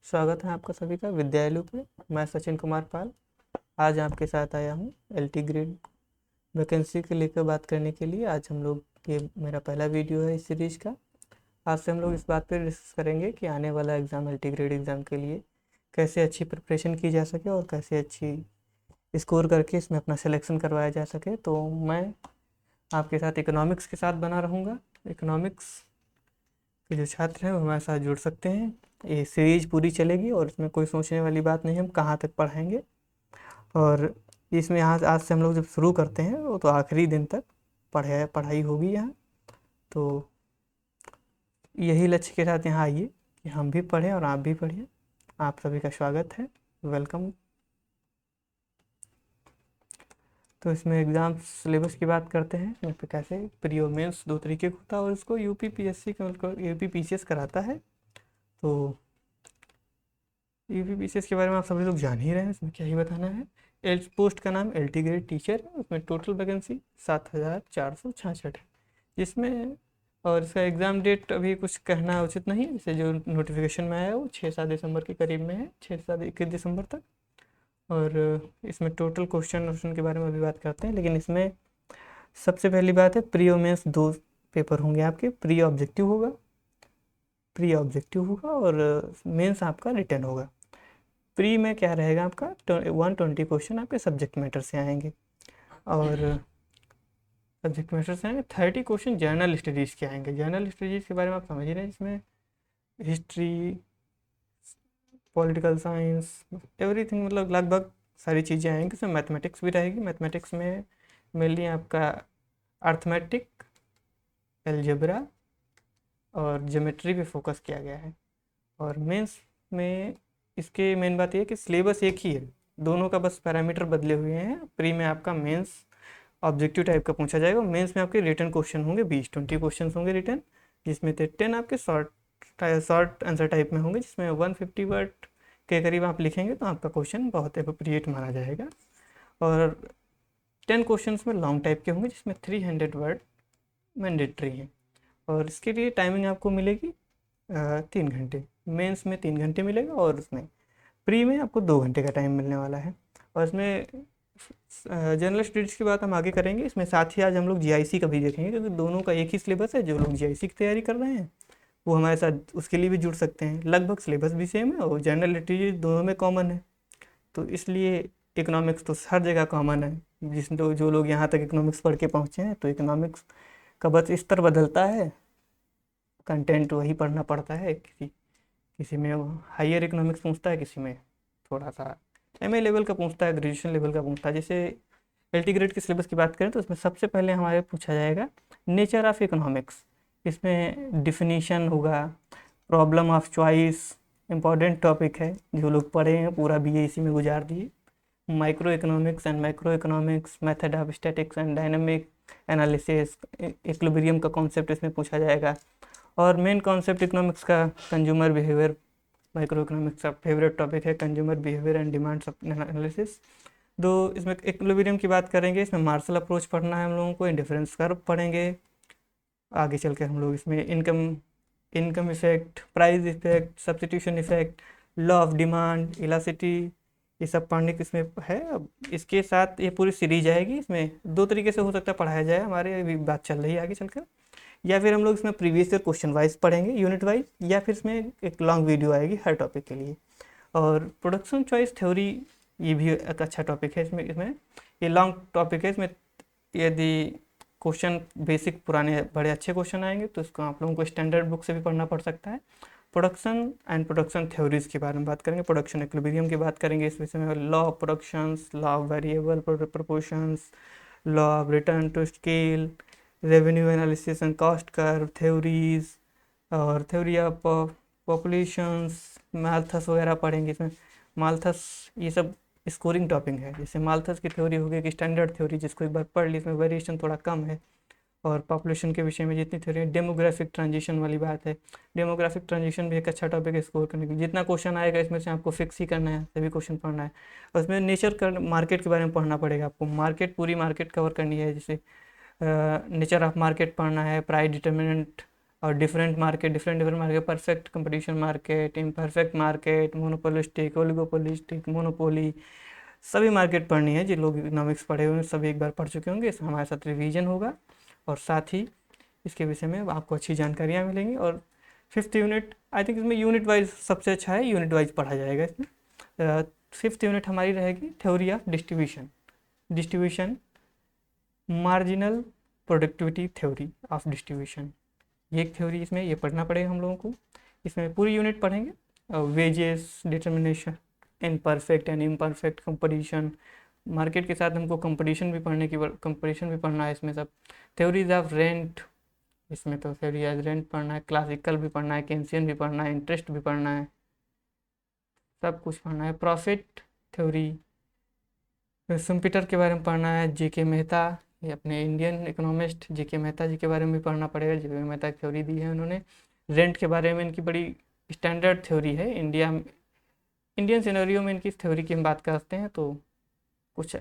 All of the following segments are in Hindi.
स्वागत है आपका सभी का विद्यालय पे। मैं सचिन कुमार पाल आज आपके साथ आया हूँ एलटी ग्रेड वैकेंसी के लेकर बात करने के लिए। आज हम लोग ये मेरा पहला वीडियो है इस सीरीज का। आज से हम लोग इस बात पर डिस्कस करेंगे कि आने वाला एग्ज़ाम एलटी ग्रेड एग्ज़ाम के लिए कैसे अच्छी प्रिपरेशन की जा सके और कैसे अच्छी स्कोर करके इसमें अपना सिलेक्शन करवाया जा सके। तो मैं आपके साथ इकोनॉमिक्स के साथ बना रहूँगा। इकोनॉमिक्स के जो छात्र हैं वो हमारे साथ जुड़ सकते हैं। ये सीरीज पूरी चलेगी और इसमें कोई सोचने वाली बात नहीं है हम कहाँ तक पढ़ाएंगे। और इसमें यहाँ आज से हम लोग जब शुरू करते हैं वो तो आखिरी दिन तक पढ़ाई होगी यहाँ। तो यही लक्ष्य के साथ यहाँ आइए कि हम भी पढ़ें और आप भी पढ़िए। आप सभी का स्वागत है, वेलकम। तो इसमें एग्ज़ाम सिलेबस की बात करते हैं। यहाँ पे कैसे प्री और मेंस दो तरीके का होता है और इसको यूपी पीएससी यूपी पीसीएस कराता है। तो यूपी पीसीएस के बारे में आप सभी लोग जान ही रहे हैं, इसमें क्या ही बताना है। पोस्ट का नाम एलटी ग्रेड टीचर है। उसमें टोटल वैकेंसी 7466 है जिसमें, और इसका एग्ज़ाम डेट अभी कुछ कहना उचित नहीं है। जैसे जो नोटिफिकेशन में आया वो 6-7 दिसंबर के करीब में है, 6-7-21 दिसंबर तक। और इसमें टोटल क्वेश्चन के बारे में अभी बात करते हैं। लेकिन इसमें सबसे पहली बात है प्री और मेंस दो पेपर होंगे आपके। प्री ऑब्जेक्टिव होगा और मेंस आपका रिटर्न होगा। प्री में क्या रहेगा आपका 120 क्वेश्चन आपके सब्जेक्ट मैटर से आएंगे और सब्जेक्ट मैटर से आएंगे 30 क्वेश्चन जर्नल स्टडीज़ के आएंगे। जर्नल स्टडीज़ के बारे में आप समझ ही रहे हैं, जिसमें हिस्ट्री, पॉलिटिकल साइंस, एवरीथिंग, मतलब लगभग सारी चीज़ें आएंगी। इसमें मैथमेटिक्स भी रहेगी। मैथमेटिक्स में मेनली आपका अर्थमेटिक, एलजेब्रा और ज्योमेट्री पे फोकस किया गया है। और मेंस में इसके मेन बात यह है कि सिलेबस एक ही है, दोनों का बस पैरामीटर बदले हुए हैं। प्री में आपका मेंस ऑब्जेक्टिव टाइप का पूछा जाएगा, मेंस में आपके रिटर्न क्वेश्चन होंगे 20 क्वेश्चन होंगे रिटर्न, जिसमें से 10 आपके शॉर्ट आंसर टाइप में होंगे, जिसमें 150 वर्ड के करीब आप लिखेंगे तो आपका क्वेश्चन बहुत अप्रोप्रिएट माना जाएगा। और 10 क्वेश्चन में लॉन्ग टाइप के होंगे जिसमें 300 वर्ड मैंडेटरी हैं। और इसके लिए टाइमिंग आपको मिलेगी 3 घंटे। मेंस में 3 घंटे मिलेगा और उसमें प्री में आपको 2 घंटे का टाइम मिलने वाला है। और इसमें जनरल स्टडीज़ की बात हम आगे करेंगे। इसमें साथ ही आज हम लोग जीआईसी का भी देखेंगे, क्योंकि दोनों का एक ही सिलेबस है। जो लोग जीआईसी की तैयारी कर रहे हैं वो हमारे साथ उसके लिए भी जुड़ सकते हैं। लगभग सिलेबस भी सेम है और जनरल लिटरेचर दोनों में कॉमन है। तो इसलिए इकोनॉमिक्स तो हर जगह कॉमन है। जो लोग यहाँ तक इकोनॉमिक्स पढ़ के पहुँचे हैं, तो इकोनॉमिक्स का बस स्तर बदलता है, कंटेंट वही पढ़ना पड़ता है। किसी में हायर इकोनॉमिक्स पूछता है, किसी में थोड़ा सा एमए लेवल का पूछता है, ग्रेजुएशन लेवल का पूछता है। जैसे एलटी ग्रेड के सिलेबस की बात करें तो इसमें सबसे पहले हमारे पूछा जाएगा नेचर ऑफ इकोनॉमिक्स। इसमें डिफिनीशन होगा, problem of choice, important topic है, जो लोग पढ़े हैं पूरा बीए इसी में गुजार दिए। Micro economics and macro economics, method of statics and dynamic analysis, equilibrium का कॉन्सेप्ट इसमें पूछा जाएगा। और मेन कॉन्सेप्ट इकोनॉमिक्स का कंज्यूमर बिहेवियर, माइक्रो इकोनॉमिक्स का फेवरेट टॉपिक है consumer behaviour and demand analysis. दो इसमें इक्विलिब्रियम की बात करेंगे, इसमें मार्शल अप्रोच पढ़ना है हम लोगों को, इंडिफरेंस कर्व पढ़ेंगे। आगे चल के हम लोग इसमें income effect, price effect, substitution effect, law of demand, elasticity, ये सब पढ़ने की इसमें है। अब इसके साथ ये पूरी सीरीज आएगी। इसमें दो तरीके से हो सकता है पढ़ाया जाए, हमारे अभी बात चल रही है आगे चलकर। या फिर हम लोग इसमें प्रीवियस ईयर क्वेश्चन वाइज पढ़ेंगे यूनिट वाइज, या फिर इसमें एक लॉन्ग वीडियो आएगी हर टॉपिक के लिए। और प्रोडक्शन चॉइस थ्योरी, ये भी एक अच्छा टॉपिक है। इसमें ये लॉन्ग टॉपिक है। इसमें यदि क्वेश्चन बेसिक पुराने बड़े अच्छे क्वेश्चन आएंगे तो इसको आप लोगों को स्टैंडर्ड बुक से भी पढ़ना पड़ सकता है। प्रोडक्शन एंड प्रोडक्शन थ्योरीज के बारे में बात करेंगे, प्रोडक्शन इक्विलिब्रियम की बात करेंगे। इस विषय में law of productions, law of variable proportions, law of return to scale, revenue analysis and cost curve theories, और थ्योरी ऑफ पॉपुलेशंस, माल्थस वगैरह पढ़ेंगे। इसमें माल्थस ये सब स्कोरिंग टॉपिक है। जैसे माल्थस की थ्योरी हो गई कि स्टैंडर्ड थ्योरी, जिसको एक बार पढ़ ली, इसमें वेरिएशन थोड़ा कम है। और पॉपुलेशन के विषय में जितनी थ्योरी है, डेमोग्राफिक ट्रांजिशन वाली बात है। डेमोग्राफिक ट्रांजिशन भी एक अच्छा टॉपिक है स्कोर करने की। जितना क्वेश्चन आएगा इसमें से आपको फिक्स ही करना है, सभी क्वेश्चन पढ़ना है। और उसमें मार्केट के बारे में पढ़ना पड़ेगा आपको। मार्केट, पूरी मार्केट कवर करनी है। जैसे नेचर ऑफ मार्केट पढ़ना है, प्राइस डिटर्मिनेंट और different market, perfect competition market, imperfect market, monopolistic, oligopolistic, monopoly, सभी मार्केट पढ़नी है। जिन लोग इकोनॉमिक्स पढ़े हुए हैं सभी एक बार पढ़ चुके होंगे, इसमें हमारे साथ रिवीजन होगा और साथ ही इसके विषय में आपको अच्छी जानकारियाँ मिलेंगी। और 5th यूनिट आई थिंक इसमें यूनिट वाइज सबसे अच्छा है, यूनिट वाइज पढ़ा जाएगा इसमें। 5th यूनिट हमारी रहेगी theory of distribution, marginal productivity theory of distribution, ये एक थ्योरी इसमें ये पढ़ना पड़ेगा हम लोगों को। इसमें पूरी यूनिट पढ़ेंगे। Wages determination, imperfect and imperfect competition, market के साथ हमको कंपटीशन भी पढ़ना है इसमें सब। थ्योरीज ऑफ रेंट, इसमें तो थ्योरी ऑफ रेंट पढ़ना है, क्लासिकल भी पढ़ना है, केंसियन भी पढ़ना है, इंटरेस्ट भी पढ़ना है, सब कुछ पढ़ना है। प्रॉफिट थ्योरी, सुम्पीटर के बारे में पढ़ना है, जेके मेहता, ये अपने इंडियन इकोनॉमिस्ट जेके मेहता जी के बारे में भी पढ़ना पड़ेगा। जेके मेहता की थ्योरी दी है उन्होंने। रेंट के बारे में इनकी बड़ी स्टैंडर्ड थ्योरी है, इंडियन सिनेरियो में इनकी थ्योरी की हम बात करते हैं तो कुछ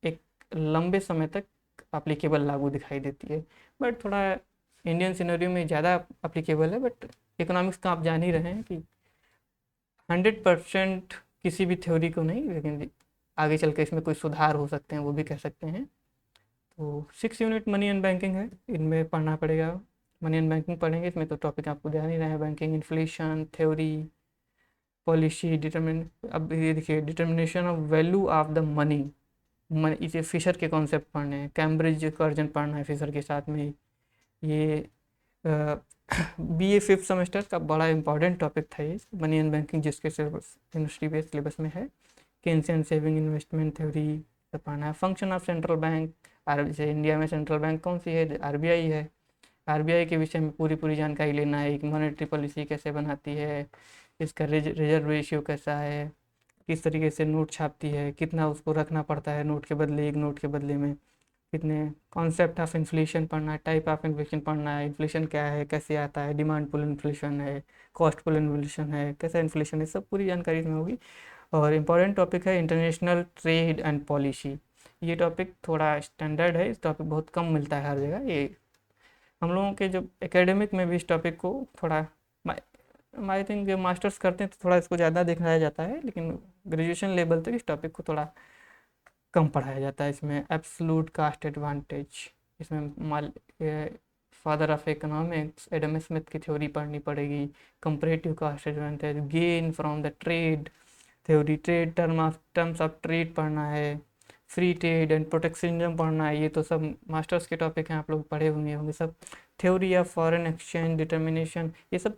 एक लंबे समय तक अप्लीकेबल लागू दिखाई देती है, बट थोड़ा इंडियन सिनेरियो में ज़्यादा अप्लीकेबल है। बट इकोनॉमिक्स का आप जान ही रहे हैं कि 100% किसी भी थ्योरी को नहीं, लेकिन आगे चल के इसमें कोई सुधार हो सकते हैं, वो भी कह सकते हैं। तो 6 यूनिट मनी एंड बैंकिंग है, इनमें पढ़ना पड़ेगा। मनी एंड बैंकिंग पढ़ेंगे, इसमें तो टॉपिक आपको ध्यान ही रहे हैं, बैंकिंग, इन्फ्लेशन थ्योरी, पॉलिसी, अब ये देखिए determination of value of the money, इसे फिशर के कॉन्सेप्ट पढ़ने हैं, कैम्ब्रिज कर्जन पढ़ना है फिशर के साथ में। ये BA 5th सेमेस्टर का बड़ा इंपॉर्टेंट टॉपिक था ये, मनी एंड बैंकिंग, जिसके सिलेबस यूनिवर्सिटी बेस्ड सिलेबस में है। केंसियन सेविंग इन्वेस्टमेंट थ्योरी सब पढ़ना है। फंक्शन ऑफ सेंट्रल बैंक, जैसे इंडिया में सेंट्रल बैंक कौन सी है, RBI है। RBI के विषय में पूरी जानकारी लेना है, एक मॉनेटरी पॉलिसी कैसे बनाती है, इसका रिजर्व रेशियो कैसा है, किस तरीके से नोट छापती है, कितना उसको रखना पड़ता है नोट के बदले, एक नोट के बदले में कितने, कॉन्सेप्ट ऑफ इन्फ्लेशन पढ़ना है, टाइप ऑफ इन्फ्लेशन पढ़ना है, इन्फ्लेशन क्या है, कैसे आता है, डिमांड पुल इन्फ्लेशन है, कॉस्ट पुल इन्फ्लेशन है, कैसा इन्फ्लेशन है, सब पूरी जानकारी इसमें होगी। और इम्पॉर्टेंट टॉपिक है इंटरनेशनल ट्रेड एंड पॉलिसी, ये टॉपिक थोड़ा स्टैंडर्ड है, इस टॉपिक बहुत कम मिलता है हर जगह। ये हम लोगों के जो एकेडमिक में भी इस टॉपिक को थोड़ा, आई थिंक जो मास्टर्स करते हैं तो थोड़ा इसको ज़्यादा दिखाया जाता है, लेकिन ग्रेजुएशन लेवल तक इस टॉपिक को थोड़ा कम पढ़ाया जाता है। इसमें एब्सोल्यूट कास्ट एडवांटेज, इसमें father of economics Adam Smith की थ्योरी पढ़नी पड़ेगी। Comparative cost advantage, gain from the trade theory, terms of trade पढ़ना है, फ्री ट्रेड एंड प्रोटेक्शनिज्म पढ़ना है। ये तो सब मास्टर्स के टॉपिक हैं, आप लोग पढ़े होंगे सब। Theory of foreign exchange determination, ये सब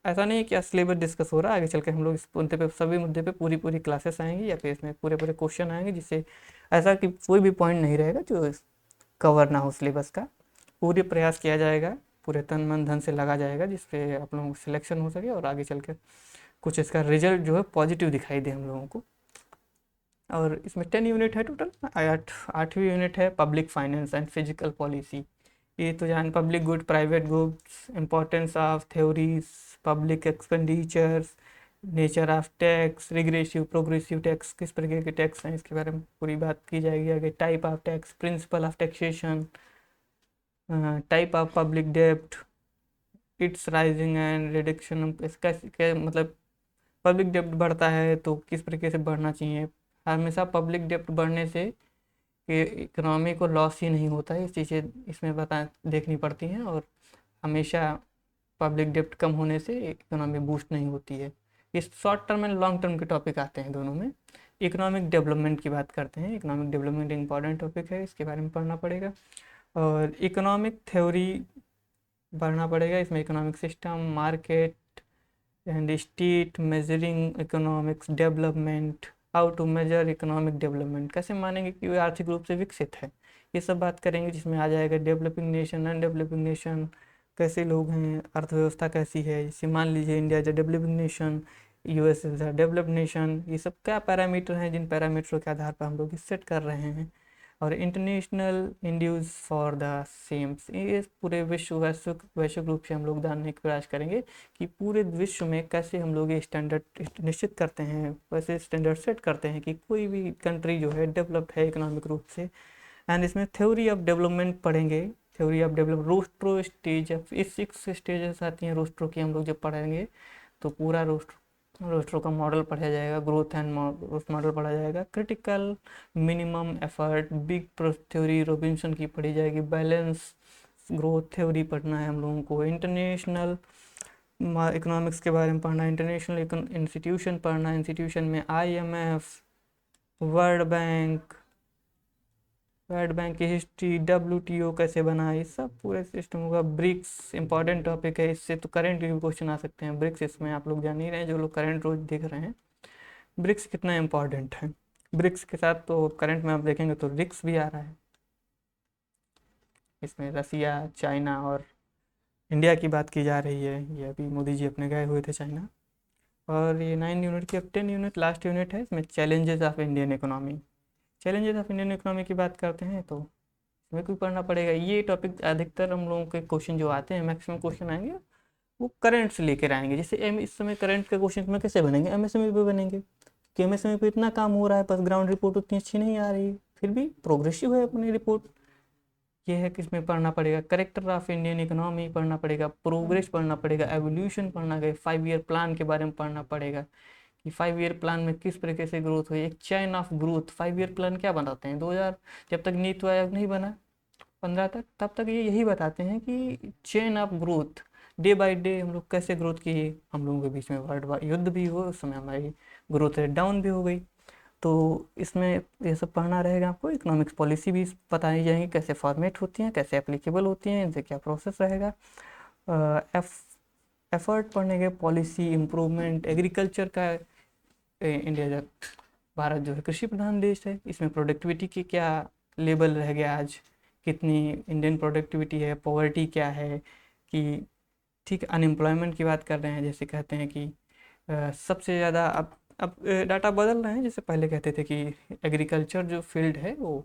ऐसा नहीं है कि सिलेबस डिस्कस हो रहा है, आगे चल के हम लोग इस मुद्दे पे, सभी मुद्दे पे पूरी क्लासेस आएंगी, या फिर इसमें पूरे क्वेश्चन आएंगे, जिससे ऐसा कि कोई भी पॉइंट नहीं रहेगा जो कवर ना हो सिलेबस का। पूरे प्रयास किया जाएगा, पूरे तन मन धन से लगा जाएगा, जिससे आप लोगों को सिलेक्शन हो सके और आगे चल के कुछ इसका रिजल्ट जो है पॉजिटिव दिखाई दे हम लोगों को। और इसमें 10 यूनिट है टोटल। 8वीं यूनिट है public finance and physical policy. ये तो जान, public good, private goods, importance of theories, public expenditures, nature of tax, regressive progressive tax, किस प्रकार के टैक्स हैं इसके बारे में पूरी बात की जाएगी आगे। Type of tax, principle of taxation, type of public डेब्ट, इट्स राइजिंग एंड रिडक्शन, इसका मतलब पब्लिक डेब्ट बढ़ता है तो किस प्रकार से बढ़ना चाहिए। हमेशा पब्लिक डेब्ट बढ़ने से इकोनॉमी को लॉस ही नहीं होता है, ये चीज़ें इसमें देखनी पड़ती हैं। और हमेशा पब्लिक डेब्ट कम होने से इकोनॉमी बूस्ट नहीं होती है। इस short term and long term के टॉपिक आते हैं दोनों में। इकोनॉमिक डेवलपमेंट की बात करते हैं, इकोनॉमिक डेवलपमेंट इंपॉर्टेंट टॉपिक है, इसके बारे में पढ़ना पड़ेगा। और इकोनॉमिक थ्योरी पढ़ना पड़ेगा, इसमें economic system, market and state, measuring economics development, how to measure economic development, कैसे मानेंगे कि वो आर्थिक रूप से विकसित है, ये सब बात करेंगे। जिसमें आ जाएगा डेवलपिंग नेशन, अनडेवलपिंग नेशन, कैसे लोग हैं, अर्थव्यवस्था कैसी है। जैसे मान लीजिए India is a developing nation, US is a developed nation, ये सब क्या पैरामीटर हैं जिन पैरामीटरों के आधार पर हम लोग सेट कर रहे हैं। और इंटरनेशनल इंड्यूज फॉर द सेम्स, ये पूरे वैश्विक रूप से हम लोग जानने का प्रयास करेंगे कि पूरे विश्व में कैसे हम लोग ये स्टैंडर्ड निश्चित करते हैं, वैसे स्टैंडर्ड सेट करते हैं कि कोई भी कंट्री जो है डेवलप्ड है इकोनॉमिक रूप से। एंड इसमें थ्योरी ऑफ डेवलपमेंट पढ़ेंगे, थ्योरी ऑफ डेवलप रोस्ट्रो स्टेज, इस 6 स्टेजेस आती हैं रोस्ट्रो की, हम लोग जब पढ़ेंगे तो पूरा रोस्ट्रो का मॉडल पढ़ा जाएगा, ग्रोथ एंड मॉडल पढ़ा जाएगा, critical minimum effort, big theory Robinson की पढ़ी जाएगी, बैलेंस ग्रोथ थ्योरी पढ़ना है हम लोगों को, इंटरनेशनल इकोनॉमिक्स के बारे में पढ़ना है, इंटरनेशनल इंस्टीट्यूशन पढ़ना है, इंस्टीट्यूशन में IMF, वर्ल्ड बैंक की हिस्ट्री, WTO कैसे बना, ये सब पूरे सिस्टम होगा। ब्रिक्स इंपॉर्टेंट टॉपिक है, इससे तो करंट भी क्वेश्चन आ सकते हैं। ब्रिक्स इसमें आप लोग जान ही रहे हैं, जो लोग करंट रोज देख रहे हैं, ब्रिक्स कितना इंपॉर्टेंट है। ब्रिक्स के साथ तो करंट में आप देखेंगे तो रिक्स भी आ रहा है, इसमें रसिया, चाइना और इंडिया की बात की जा रही है। ये अभी मोदी जी अपने गए हुए थे चाइना। और ये 9 यूनिट की अब 10 यूनिट लास्ट यूनिट है, इसमें challenges of Indian economy. Challenges of Indian economy की बात करते हैं तो इसमें कोई पढ़ना पड़ेगा। ये टॉपिक अधिकतर हम लोगों के क्वेश्चन जो आते हैं, मैक्सिमम क्वेश्चन आएंगे वो करंट से लेकर आएंगे। जैसे इस समय करंट के क्वेश्चन में कैसे बनेंगे, MSME पे बनेंगे कि MSME पे इतना काम हो रहा है, बस ग्राउंड रिपोर्ट उतनी अच्छी नहीं आ रही है, फिर भी प्रोग्रेसिव है अपनी रिपोर्ट। ये है कि इसमें पढ़ना पड़ेगा करेक्टर ऑफ इंडियन इकोनॉमी पढ़ना पड़ेगा, प्रोग्रेस पढ़ना पड़ेगा, एवोल्यूशन पढ़ना पड़ेगा, 5 ईयर प्लान के बारे में पढ़ना पड़ेगा कि 5 ईयर प्लान में किस तरीके से ग्रोथ हुई, एक chain of growth. 5 year plan क्या बताते हैं, 2000 जब तक नीति आयोग नहीं बना 15 तक, तब तक ये यही बताते हैं कि chain of growth, day by day हम लोग कैसे ग्रोथ किए। हम लोगों के बीच में वर्ल्ड युद्ध भी हुआ, उस समय हमारी ग्रोथ रेट डाउन भी हो गई। तो इसमें ये सब पढ़ना रहेगा आपको। इकोनॉमिक्स पॉलिसी भी बताई जाएंगी, कैसे फॉर्मेट होती हैं, कैसे एप्लीकेबल होती हैं, इनसे क्या प्रोसेस रहेगा। एफर्ट पढ़ने के, पॉलिसी इम्प्रूवमेंट, एग्रीकल्चर का, इंडिया जो भारत जो है कृषि प्रधान देश है, इसमें प्रोडक्टिविटी की क्या लेवल रह गया आज, कितनी इंडियन प्रोडक्टिविटी है, पॉवर्टी क्या है, कि ठीक अनएम्प्लॉयमेंट की बात कर रहे हैं। जैसे कहते हैं कि सबसे ज़्यादा अब डाटा बदल रहे हैं। जैसे पहले कहते थे कि एग्रीकल्चर जो फील्ड है वो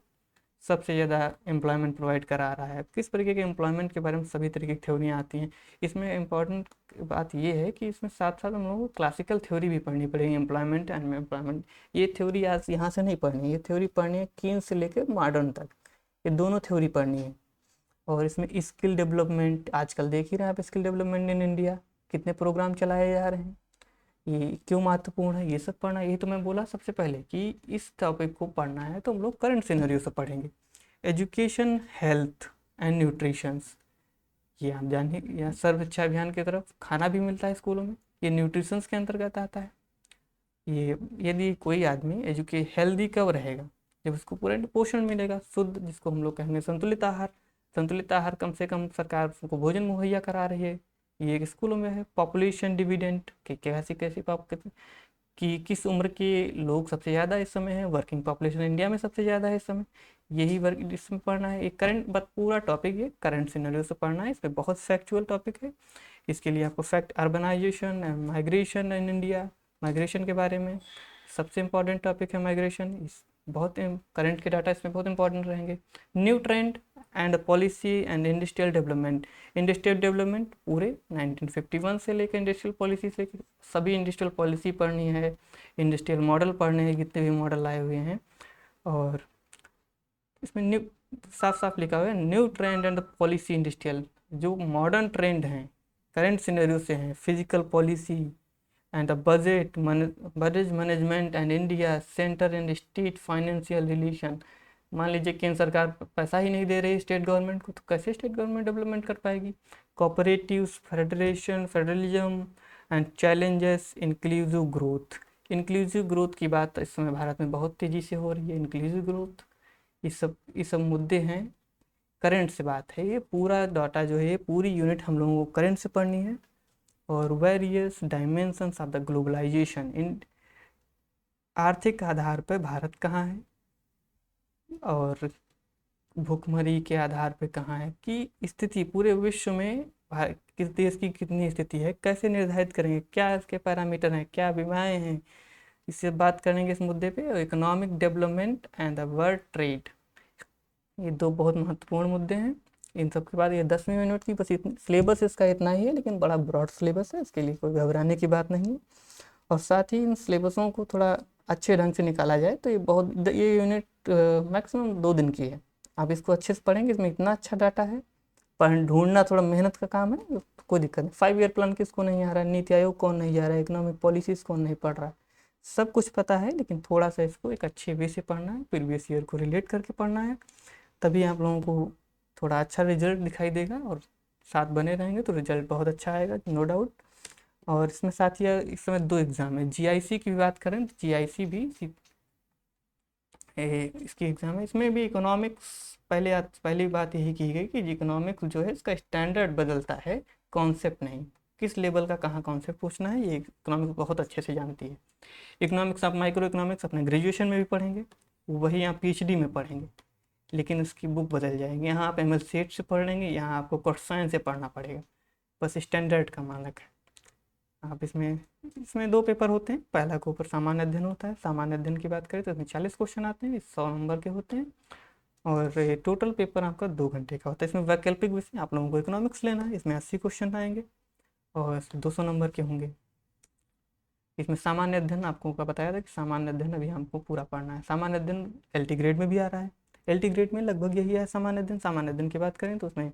सबसे ज़्यादा एम्प्लॉयमेंट प्रोवाइड करा रहा है। किस तरीके के एम्प्लॉयमेंट के बारे में सभी तरीके की थ्योरियाँ आती हैं। इसमें इम्पॉर्टेंट बात ये है कि इसमें साथ साथ हम लोगों को क्लासिकल थ्योरी भी पढ़नी पड़ेगी, एम्प्लॉयमेंट एंड एम्प्लॉयमेंट। ये थ्योरी आज यहाँ से नहीं पढ़नी है, ये थ्योरी पढ़नी है कीन से लेकर मॉडर्न तक, ये दोनों थ्योरी पढ़नी है। और इसमें स्किल डेवलपमेंट, आजकल देख ही रहे हैं आप, स्किल डेवलपमेंट इन इंडिया कितने प्रोग्राम चलाए जा रहे हैं, ये क्यों महत्वपूर्ण है, ये सब पढ़ना। यही तो मैं बोला सबसे पहले कि इस टॉपिक को पढ़ना है तो हम लोग करंट सिनेरियो से पढ़ेंगे। एजुकेशन, हेल्थ एंड न्यूट्रिशंस, ये आप जानिए, यहाँ सर्व शिक्षा अभियान की तरफ खाना भी मिलता है स्कूलों में, ये न्यूट्रिशंस के अंतर्गत आता है। ये यदि कोई आदमी हेल्दी कब रहेगा, जब उसको पूरा पोषण मिलेगा शुद्ध, जिसको हम लोग कहेंगे संतुलित आहार। संतुलित आहार कम से कम सरकार को भोजन मुहैया करा रही है, ये स्कूलों में है। पॉपुलेशन डिविडेंड कि कैसी कैसी कि किस उम्र के लोग सबसे ज़्यादा इस समय है, वर्किंग पॉपुलेशन इंडिया में सबसे ज़्यादा है इस समय, यही वर्क इसमें पढ़ना है। एक करंट बट पूरा टॉपिक ये करंट सिनेरियो से पढ़ना है, इसमें बहुत फैक्चुअल टॉपिक है। इसके लिए आपको fact, urbanisation and migration in India, migration के बारे में सबसे इम्पॉर्टेंट टॉपिक है माइग्रेशन। इस बहुत करंट के डाटा इसमें बहुत इंपॉर्टेंट रहेंगे। New trend and policy and industrial development. Industrial development पूरे 1951 से लेकर इंडस्ट्रियल पॉलिसी से सभी इंडस्ट्रियल पॉलिसी पढ़नी है, इंडस्ट्रियल मॉडल पढ़ने हैं, जितने भी मॉडल आए हुए हैं। और इसमें न्यू साफ साफ लिखा हुआ है new trend and policy industrial, जो मॉडर्न ट्रेंड हैं करंट सिनेरियो से हैं, physical policy and the budget management and India center and state financial relation। मान लीजिए केंद्र सरकार पैसा ही नहीं दे रही स्टेट गवर्नमेंट को, तो कैसे स्टेट गवर्नमेंट डेवलपमेंट कर पाएगी। Cooperatives, federation, federalism and challenges, inclusive growth. Inclusive growth की बात इस समय भारत में बहुत तेज़ी से हो रही है, इंक्लूसिव ग्रोथ, ये सब मुद्दे हैं, करंट से बात है। ये पूरा डाटा जो है, पूरी यूनिट हम लोगों को करंट से पढ़नी है। और various dimensions of the globalisation, इन आर्थिक आधार पर भारत कहाँ है और भुखमरी के आधार पर कहाँ है, कि स्थिति पूरे विश्व में किस देश की कितनी स्थिति है, कैसे निर्धारित करेंगे, क्या इसके पैरामीटर हैं, क्या बीमाएँ हैं, इससे बात करेंगे इस मुद्दे पे। Economic development and the world trade, ये दो बहुत महत्वपूर्ण मुद्दे हैं। इन सब के बाद ये 10वीं यूनिट की बस सिलेबस इसका इतना ही है, लेकिन बड़ा ब्रॉड सिलेबस है, इसके लिए कोई घबराने की बात नहीं है। और साथ ही इन सिलेबसों को थोड़ा अच्छे ढंग से निकाला जाए तो ये यूनिट मैक्सिमम 2 दिन की है। आप इसको अच्छे से पढ़ेंगे, इसमें इतना अच्छा डाटा है पर ढूंढना थोड़ा मेहनत का काम है, तो कोई दिक्कत नहीं। 5 ईयर प्लान किसको नहीं आ रहा है, नीति आयोग कौन नहीं जा रहा है, इकोनॉमिक पॉलिसीज कौन नहीं पढ़ रहा है, सब कुछ पता है, लेकिन थोड़ा सा इसको एक अच्छे वे से पढ़ना है, प्रीवियस ईयर को रिलेट करके पढ़ना है, तभी आप लोगों को थोड़ा अच्छा रिजल्ट दिखाई देगा, और साथ बने रहेंगे तो रिजल्ट बहुत अच्छा आएगा, नो डाउट। और इसमें साथ ही इस समय 2 एग्ज़ाम है। जीआईसी की भी बात करें तो जीआईसी भी इसकी एग्ज़ाम है, इसमें भी इकोनॉमिक्स पहली बात यही की गई कि इकोनॉमिक्स जो है इसका स्टैंडर्ड बदलता है, कॉन्सेप्ट नहीं। किस लेवल का कहाँ कॉन्सेप्ट पूछना है ये इकोनॉमिक्स बहुत अच्छे से जानती है। इकोनॉमिक्स आप माइक्रो इकोनॉमिक्स अपने ग्रेजुएशन में भी पढ़ेंगे, वही आप पीएचडी में पढ़ेंगे, लेकिन उसकी बुक बदल जाएगी। यहाँ आप एमएल सेट से पढ़ लेंगे, यहाँ आपको क्वेश्चन से पढ़ना पड़ेगा, बस स्टैंडर्ड का मानक है। आप इसमें 2 पेपर होते हैं। पहला पेपर सामान्य अध्ययन होता है। सामान्य अध्ययन की बात करें तो इसमें 40 क्वेश्चन आते हैं, 100 नंबर के होते हैं, और ये टोटल पेपर आपका 2 घंटे का होता है। इसमें वैकल्पिक विषय आप लोगों को इकोनॉमिक्स लेना है, इसमें 80 क्वेश्चन आएंगे और 200 नंबर के होंगे। इसमें सामान्य अध्ययन आपको का बताया था कि सामान्य अध्ययन अभी हमको पूरा पढ़ना है। सामान्य अध्ययन एलटी ग्रेड में भी आ रहा है, एलटी ग्रेड में लगभग यही है सामान्य अध्ययन। सामान्य अध्ययन की बात करें तो उसमें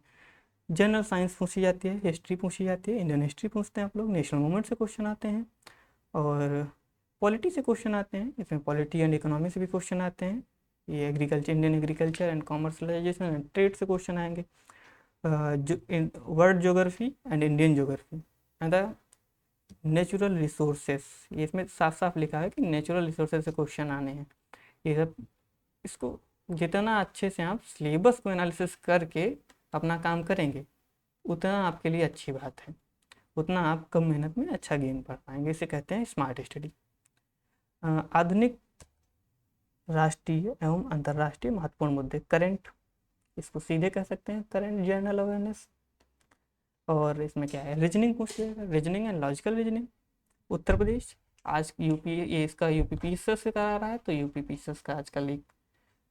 जनरल साइंस पूछी जाती है, हिस्ट्री पूछी जाती है, इंडियन हिस्ट्री पूछते हैं आप लोग, नेशनल मूवमेंट से क्वेश्चन आते हैं, और पॉलिटी से क्वेश्चन आते हैं। इसमें पॉलिटी एंड इकोनॉमी से भी क्वेश्चन आते हैं। ये agriculture, Indian agriculture and commercialisation and trade से क्वेश्चन आएंगे। World geography and Indian geography and the natural resources, ये इसमें साफ साफ लिखा है कि नेचुरल रिसोर्सेज से क्वेश्चन आने हैं। ये सब इसको जितना अच्छे से आप सिलेबस को एनालिसिस करके अपना काम करेंगे उतना आपके लिए अच्छी बात है, उतना आप कम मेहनत में अच्छा गेन कर पाएंगे। इसे कहते हैं स्मार्ट स्टडी। आधुनिक राष्ट्रीय एवं अंतर्राष्ट्रीय महत्वपूर्ण मुद्दे, करेंट, इसको सीधे कह सकते हैं करेंट जनरल अवेयरनेस। और इसमें क्या है, रीजनिंग पूछ लिएगा, reasoning and logical reasoning. Uttar Pradesh आज यूपी, ये इसका यूपी पीएसएस से करा रहा है, तो यूपी पीएसएस का आजकल एक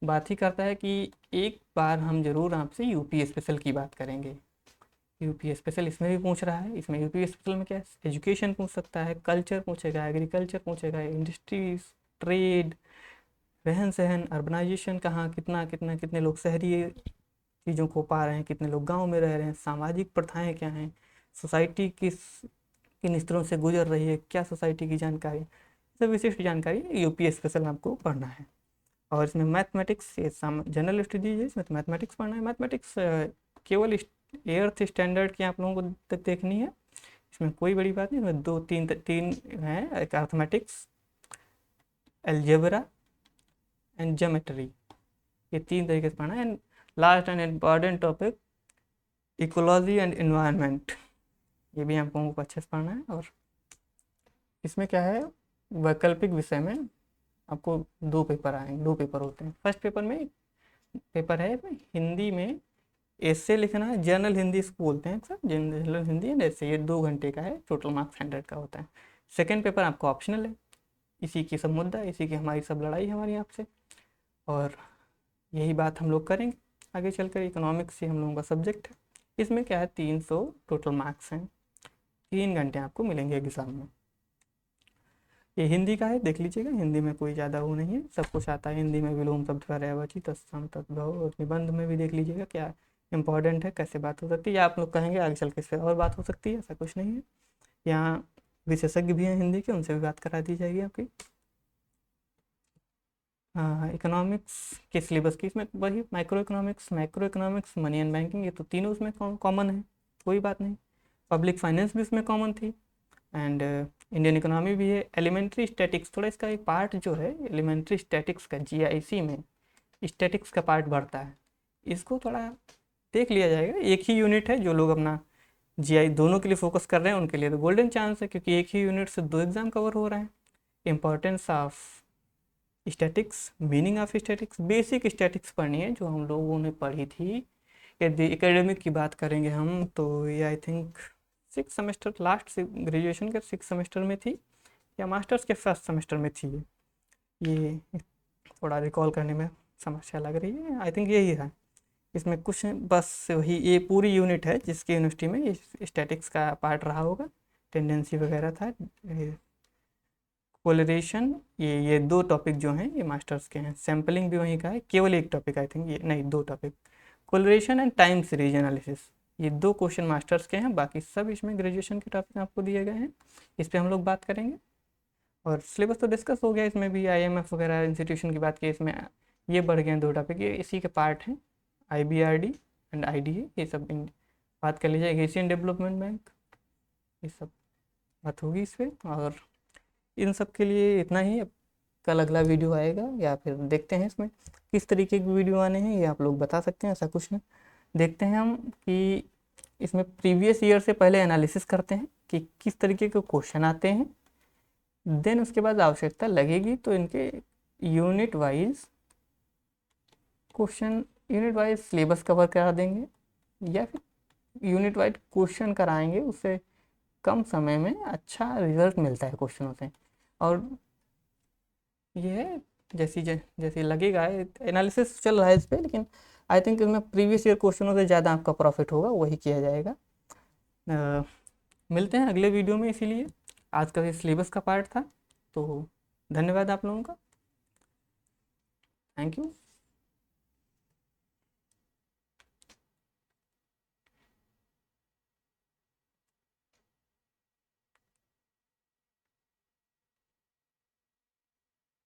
बात ही करता है कि एक बार हम जरूर आपसे यूपी स्पेशल की बात करेंगे। यूपी स्पेशल इसमें भी पूछ रहा है। इसमें यूपी स्पेशल में क्या है, एजुकेशन पूछ सकता है, कल्चर पूछेगा, एग्रीकल्चर पूछेगा, इंडस्ट्रीज, ट्रेड, रहन सहन, अर्बनाइजेशन, कहाँ कितना कितना कितने लोग शहरी चीज़ों को पा रहे हैं, कितने लोग गांव में रह रहे हैं, सामाजिक प्रथाएं क्या हैं, सोसाइटी किन स्तरों से गुजर रही है, क्या सोसाइटी की जानकारी, सब विशिष्ट जानकारी यूपी स्पेशल आपको पढ़ना है। और इसमें मैथमेटिक्स, ये जनरल स्टडी है, इसमें तो मैथमेटिक्स पढ़ना है। मैथमेटिक्स केवल 8th स्टैंडर्ड की आप लोगों को देखनी है, इसमें कोई बड़ी बात नहीं। इसमें 2-3 हैं, एक अर्थमेटिक्स, अलजेब्रा एंड ज्योमेट्री, ये 3 तरीके से पढ़ना है। And last and important topic ecology and environment, ये भी आप लोगों को अच्छे से पढ़ना है। और इसमें क्या है, वैकल्पिक विषय में आपको 2 पेपर आएंगे, 2 पेपर होते हैं। फर्स्ट पेपर में पेपर है हिंदी में ऐसे लिखना है, जनरल हिंदी इसको बोलते हैं सर, जनरल हिंदी एंड ऐसे, ये 2 घंटे का है, टोटल मार्क्स 100 का होता है। सेकेंड पेपर आपको ऑप्शनल है, इसी की सब मुद्दा, इसी की हमारी सब लड़ाई है हमारी आपसे, और यही बात हम लोग करेंगे आगे चलकर। इकोनॉमिक्स ही हम लोगों का सब्जेक्ट है। इसमें क्या है, 300 टोटल मार्क्स हैं, 3 घंटे आपको मिलेंगे एग्ज़ाम में। ये हिंदी का है, देख लीजिएगा, हिंदी में कोई ज़्यादा वो नहीं है, सब कुछ आता है हिंदी में, विलोम, शब्द, पर्यायवाची, तत्सम, तद्भव, और निबंध में भी देख लीजिएगा क्या इंपॉर्टेंट है, कैसे बात हो सकती है, या आप लोग कहेंगे आगे चल के इस पर और बात हो सकती है, ऐसा कुछ नहीं है। यहाँ विशेषज्ञ भी हैं हिंदी के, उनसे भी बात करा दी जाएगी आपकी। हाँ, इकोनॉमिक्स के सिलेबस की इसमें वही micro economics, money and banking, ये तो तीनों उसमें कॉमन है, कोई बात नहीं। पब्लिक फाइनेंस भी उसमें कॉमन थी, एंड इंडियन इकोनॉमी भी है। एलिमेंट्री स्टैटिक्स, थोड़ा इसका एक पार्ट जो है एलिमेंट्री स्टैटिक्स का, जीआईसी में स्टैटिक्स का पार्ट बढ़ता है, इसको थोड़ा देख लिया जाएगा। एक ही यूनिट है, जो लोग अपना जीआई दोनों के लिए फोकस कर रहे हैं उनके लिए तो गोल्डन चांस है, क्योंकि एक ही यूनिट से 2 एग्जाम कवर हो रहे हैं। Importance of statics, meaning of statics, basic statics पढ़नी है जो हम लोगों ने पढ़ी थी। यदि एकेडमिक की बात करेंगे हम तो ये आई थिंक 6 सेमेस्टर, लास्ट से ग्रेजुएशन के 6 सेमेस्टर में थी, या मास्टर्स के फर्स्ट सेमेस्टर में थी। ये थोड़ा रिकॉल करने में समस्या लग रही है, आई थिंक यही है। इसमें कुछ बस वही ये पूरी यूनिट है जिसकी यूनिवर्सिटी में स्टैटिक्स का पार्ट रहा होगा, टेंडेंसी वगैरह था, कोलरेशन, ये 2 टॉपिक जो हैं ये मास्टर्स के हैं। सैम्पलिंग भी वहीं का है, केवल एक टॉपिक आई थिंक, ये नहीं 2 topic, correlation and time series analysis, ये 2 क्वेश्चन मास्टर्स के हैं, बाकी सब इसमें ग्रेजुएशन के टॉपिक आपको दिए गए हैं, इस पर हम लोग बात करेंगे। और सिलेबस तो डिस्कस हो गया, इसमें भी IMF वगैरह इंस्टीट्यूशन की बात की, इसमें ये बढ़ गए हैं 2 टॉपिक, ये इसी के पार्ट हैं, IBRD एंड IDA, ये सब बात कर लीजिए। एशियन डेवलपमेंट बैंक, ये सब बात होगी इस पर। और इन सब के लिए इतना ही। अब कल अगला वीडियो आएगा, या फिर देखते हैं इसमें किस तरीके की वीडियो आने हैं, ये आप लोग बता सकते हैं, ऐसा कुछ नहीं। देखते हैं हम कि इसमें प्रीवियस ईयर से पहले एनालिसिस करते हैं कि किस तरीके के क्वेश्चन आते हैं, देन उसके बाद आवश्यकता लगेगी तो इनके unit wise question, unit wise syllabus cover करा देंगे, या फिर यूनिट वाइज क्वेश्चन कराएंगे, उससे कम समय में अच्छा रिजल्ट मिलता है क्वेश्चनों से। और ये है जैसे लगेगा, एनालिसिस चल रहा है इस पर, लेकिन आई थिंक इसमें प्रीवियस ईयर क्वेश्चनों से ज़्यादा आपका प्रॉफिट होगा, वही किया जाएगा। मिलते हैं अगले वीडियो में। इसीलिए आज का ये सिलेबस का पार्ट था, तो धन्यवाद आप लोगों का, थैंक यू।